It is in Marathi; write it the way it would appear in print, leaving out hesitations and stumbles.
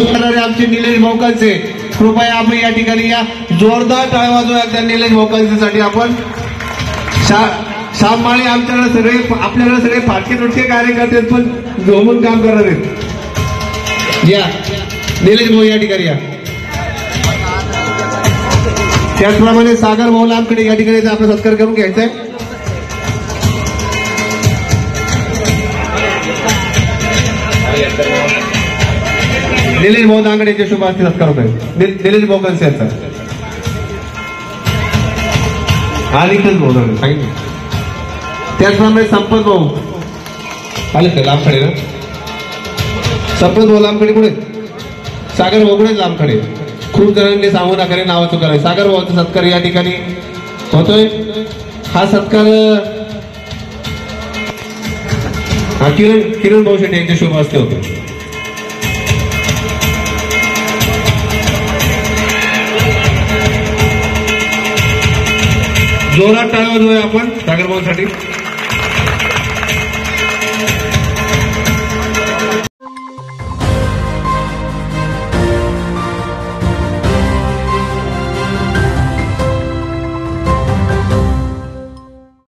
करणारे आमचे निलेश भाऊकांचे कृपया आपण या ठिकाणी या जोरदार टाळ्या वाजवूया त्या निलेश भाऊकांसाठी आपण श्याम माळे आमच्याकडे सगळे आपल्याकडे सगळे फाटके तुटके कार्यकर्ते पण झोमून काम करणार आहेत। या निलेश भाऊ या ठिकाणी या। त्याचप्रमाणे सागर भाऊ लांबकडे या ठिकाणी आपला सत्कार करून घ्यायचा आहे। निलेश भाऊ नांगडेचे शुभ हस्ते सत्कार होत आहे। निलेश भाऊ कंसे यांचा आलिकच भाऊ सांगितलं। त्याचप्रमाणे संपत भाऊ आले ते लांबकडे ना, संपत भाऊ लांबकडे कुठे, सागर भाऊ कुठे लांबकडे, खूप जणांनी सांगू नका नाव चुकायला। सागर भाऊचा सत्कार या ठिकाणी होतोय। हा सत्कार किरण भाऊ शेट्टी यांचे शुभ हस्ते होतो। जोरात टाळ्या वाजवूया आपण सागर भाऊसाठी।